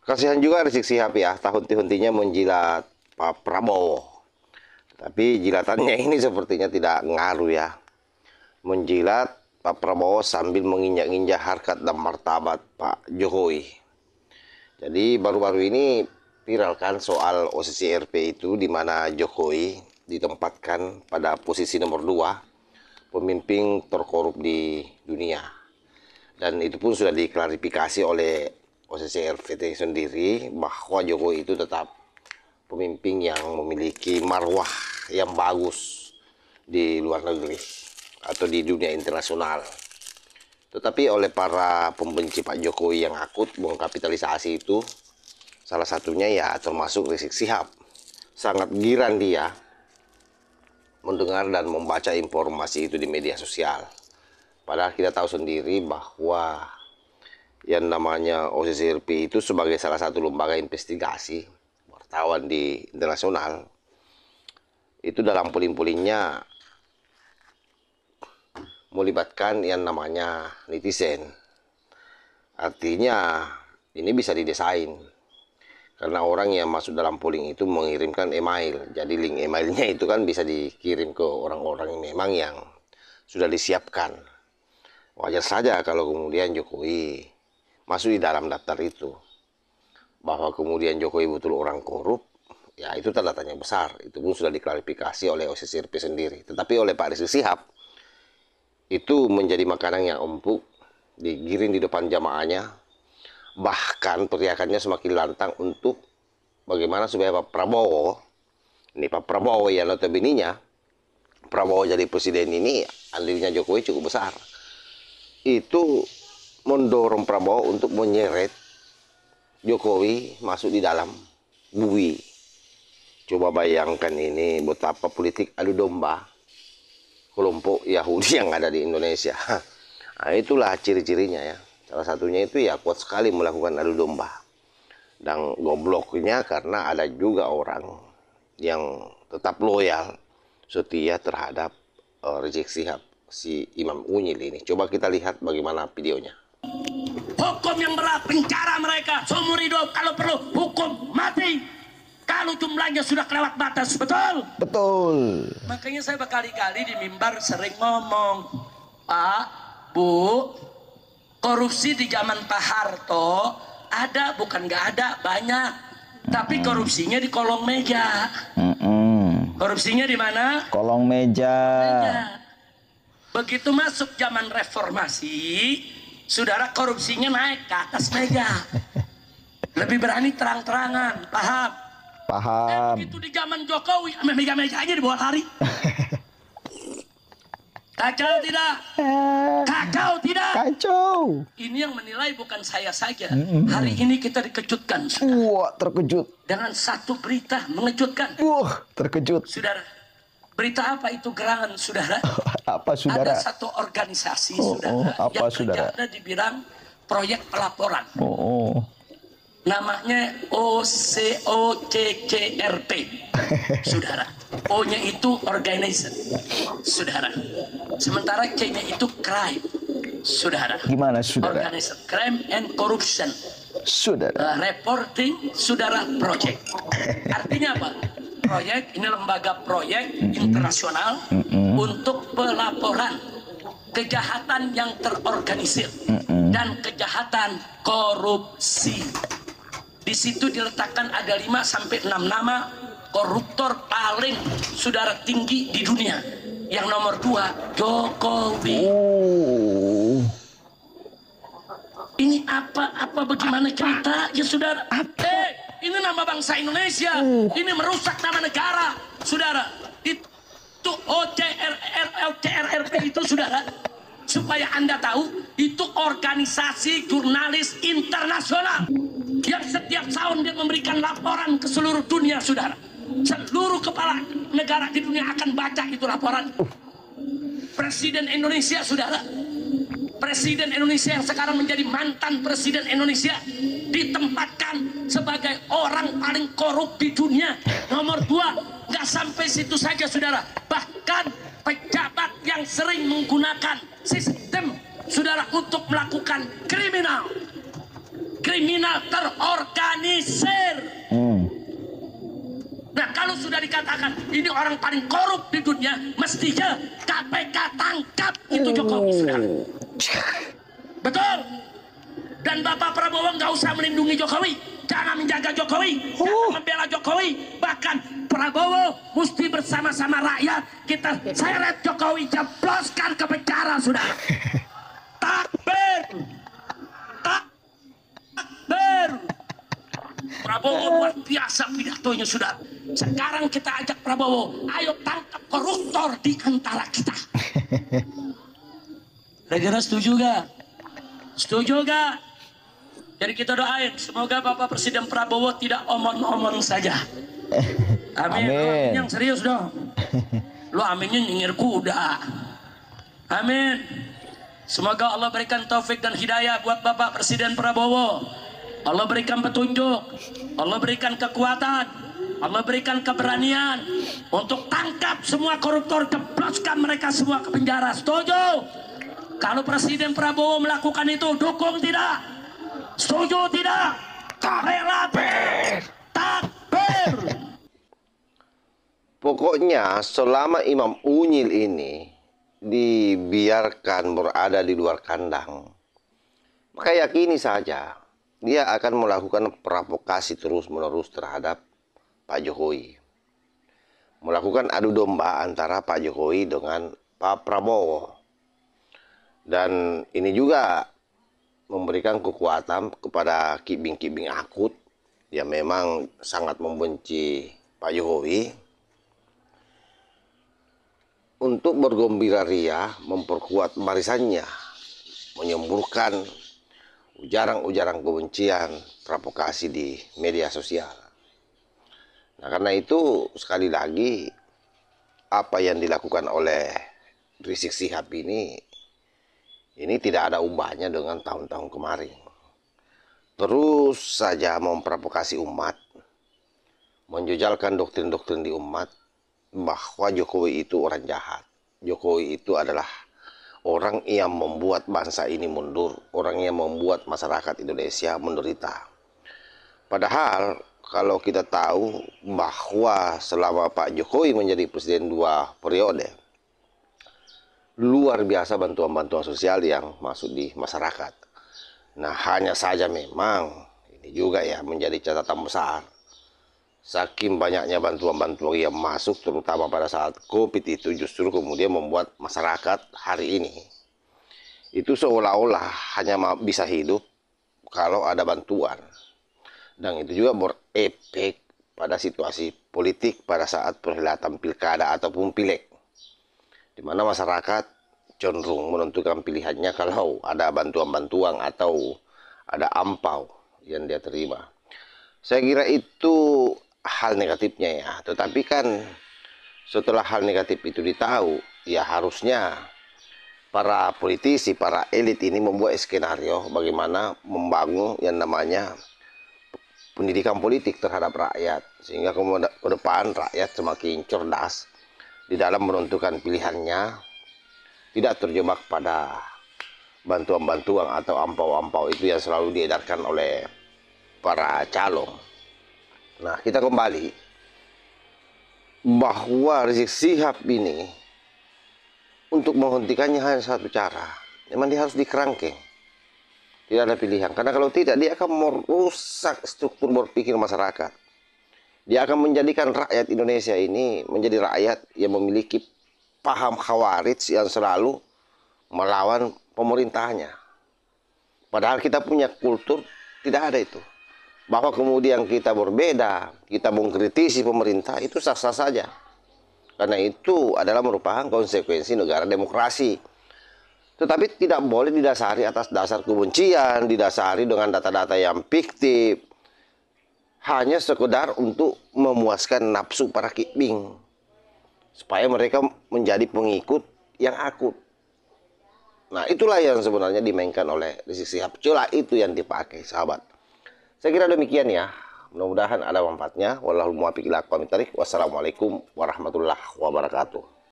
Kasihan juga Rizik Sihab ya, tahun-tahunnya menjilat Pak Prabowo. Tapi jilatannya ini sepertinya tidak ngaruh ya. Menjilat Pak Prabowo sambil menginjak-injak harkat dan martabat Pak Jokowi. Jadi baru-baru ini viral kan soal OCC RP itu, di mana Jokowi ditempatkan pada posisi nomor 2 pemimpin terkorup di dunia. Dan itu pun sudah diklarifikasi oleh OCC RP sendiri bahwa Jokowi itu tetap pemimpin yang memiliki marwah yang bagus di luar negeri atau di dunia internasional. Tetapi oleh para pembenci Pak Jokowi yang akut mengkapitalisasi itu, salah satunya ya termasuk Rizik Sihab. Sangat giran dia mendengar dan membaca informasi itu di media sosial. Padahal kita tahu sendiri bahwa yang namanya OCCRP itu sebagai salah satu lembaga investigasi wartawan di internasional, itu dalam poling-polingnya melibatkan yang namanya netizen. Artinya ini bisa didesain karena orang yang masuk dalam polling itu mengirimkan email. Jadi link emailnya itu kan bisa dikirim ke orang-orang memang yang sudah disiapkan. Wajar saja kalau kemudian Jokowi masuk di dalam daftar itu. Bahwa kemudian Jokowi betul orang korup, ya itu tanda tanya besar. Itu pun sudah diklarifikasi oleh OCCRP sendiri. Tetapi oleh Pak Rizik Sihab, itu menjadi makanan yang empuk, digiring di depan jamaahnya, bahkan teriakannya semakin lantang untuk bagaimana supaya Pak Prabowo, ini Pak Prabowo yang notabene-nya Prabowo jadi presiden ini andilnya Jokowi cukup besar, itu mendorong Prabowo untuk menyeret Jokowi masuk di dalam bui. Coba bayangkan ini betapa politik adu domba kelompok Yahudi yang ada di Indonesia. Nah, itulah ciri-cirinya ya. Salah satunya itu ya kuat sekali melakukan adu domba. Dan gobloknya karena ada juga orang yang tetap loyal, setia terhadap Rizik Sihab, si Imam Unyil ini. Coba kita lihat bagaimana videonya. Hukum yang berat, penjara mereka seumur hidup, kalau perlu hukum mati. Kalau jumlahnya sudah kelewat batas, betul? Betul. Makanya saya berkali-kali di mimbar sering ngomong, Pak, Bu, korupsi di zaman Pak Harto ada, bukan nggak ada, banyak. Tapi korupsinya di kolong meja. Korupsinya di mana? Kolong meja. Begitu masuk zaman reformasi, saudara, korupsinya naik ke atas meja. Lebih berani terang-terangan, paham? Paham. Begitu di zaman Jokowi, meja-meja aja dibawa lari. Kacau tidak? Kacau tidak? Kacau. Ini yang menilai bukan saya saja. Hari ini kita dikejutkan. Wah, terkejut. Dengan satu berita mengejutkan. Wah, terkejut. Saudara, berita apa itu gerangan, saudara? Apa, saudara? Ada satu organisasi, saudara, apa, yang saudara? kerja di bidang proyek pelaporan. Namanya OCCRP, saudara. O-nya itu organization, saudara. Sementara C-nya itu crime, saudara. Gimana, saudara? Organization, crime and corruption, saudara. reporting, saudara, project. Artinya apa? Proyek, ini lembaga proyek internasional untuk pelaporan kejahatan yang terorganisir dan kejahatan korupsi. Di situ diletakkan ada 5 sampai 6 nama koruptor paling saudara tinggi di dunia. Yang nomor 2 Jokowi. Ini apa bagaimana cerita ya, saudara? Ini nama bangsa Indonesia. Ini merusak nama negara, saudara. Itu OCRP itu, saudara. Supaya Anda tahu, itu organisasi jurnalis internasional yang setiap tahun dia memberikan laporan ke seluruh dunia, saudara. Seluruh kepala negara di dunia akan baca itu laporan. Presiden Indonesia, saudara, Presiden Indonesia yang sekarang menjadi mantan Presiden Indonesia, ditempatkan sebagai orang paling korup di dunia. Nomor 2, nggak sampai situ saja, saudara. Bahkan pejabat yang sering menggunakan sistem, saudara, untuk melakukan kriminal terorganisir sudah dikatakan ini orang paling korup di dunia, mestinya KPK tangkap itu Jokowi, saudara. Betul. Dan Bapak Prabowo nggak usah melindungi Jokowi, jangan menjaga Jokowi, jangan membela Jokowi. Bahkan Prabowo mesti bersama-sama rakyat kita seret Jokowi, jebloskan ke penjara, saudara. Takbir, takbir. Prabowo luar biasa pidatonya, saudara. Sekarang kita ajak Prabowo, ayo tangkap koruptor di antara kita. Kira-kira setuju gak? Setuju gak? Jadi kita doain, semoga Bapak Presiden Prabowo tidak omong-omong saja. Amin. Amin. Yang serius dong. Lu aminnya nyengir kuda. Amin. Semoga Allah berikan taufik dan hidayah buat Bapak Presiden Prabowo. Allah berikan petunjuk, Allah berikan kekuatan, Allah berikan keberanian untuk tangkap semua koruptor, jebloskan mereka semua ke penjara. Setuju? Kalau Presiden Prabowo melakukan itu, dukung tidak? Setuju tidak? Takbir! Takbir! Pokoknya selama Imam Unyil ini dibiarkan berada di luar kandang, maka yakini saja dia akan melakukan provokasi terus-menerus terhadap Pak Jokowi. Melakukan adu domba antara Pak Jokowi dengan Pak Prabowo. Dan ini juga memberikan kekuatan kepada kibing-kibing akut yang memang sangat membenci Pak Jokowi untuk bergembira ria, memperkuat barisannya, menyemburkan ujaran-ujaran kebencian, provokasi di media sosial. Nah, karena itu sekali lagi apa yang dilakukan oleh Rizik Syihab ini tidak ada ubahnya dengan tahun-tahun kemarin. Terus saja memprovokasi umat, menjejalkan doktrin-doktrin di umat bahwa Jokowi itu orang jahat. Jokowi itu adalah orang yang membuat bangsa ini mundur, orang yang membuat masyarakat Indonesia menderita. Padahal kalau kita tahu bahwa selama Pak Jokowi menjadi presiden 2 periode, luar biasa bantuan-bantuan sosial yang masuk di masyarakat. Nah, hanya saja memang ini juga ya menjadi catatan besar. Saking banyaknya bantuan-bantuan yang masuk, terutama pada saat COVID itu, justru kemudian membuat masyarakat hari ini itu seolah-olah hanya bisa hidup kalau ada bantuan. Dan itu juga berefek pada situasi politik pada saat perhelatan pilkada ataupun pileg, di mana masyarakat cenderung menentukan pilihannya kalau ada bantuan-bantuan atau ada ampau yang dia terima. Saya kira itu hal negatifnya ya, tetapi kan setelah hal negatif itu ditahu, ya harusnya para politisi, para elit ini membuat skenario bagaimana membangun yang namanya pendidikan politik terhadap rakyat, sehingga ke depan rakyat semakin cerdas di dalam menentukan pilihannya, tidak terjebak pada bantuan-bantuan atau ampau-ampau itu yang selalu diedarkan oleh para calon. Nah, kita kembali bahwa Rizik Syihab ini untuk menghentikannya hanya satu cara. Memang dia harus dikerangkeng. Tidak ada pilihan. Karena kalau tidak, dia akan merusak struktur berpikir masyarakat. Dia akan menjadikan rakyat Indonesia ini menjadi rakyat yang memiliki paham khawarij yang selalu melawan pemerintahnya. Padahal kita punya kultur tidak ada itu. Bahwa kemudian kita berbeda, kita mengkritisi pemerintah, itu sah-sah saja. Karena itu adalah merupakan konsekuensi negara demokrasi. Tetapi tidak boleh didasari atas dasar kebencian, didasari dengan data-data yang fiktif. Hanya sekedar untuk memuaskan nafsu para kibing. Supaya mereka menjadi pengikut yang akut. Nah, itulah yang sebenarnya dimainkan oleh Rizik Syihab. Celah itu yang dipakai, sahabat. Saya kira demikian ya. Mudah-mudahan ada manfaatnya. Wallahul muwaffiq ila aqwamit thoriq. Wassalamualaikum warahmatullahi wabarakatuh.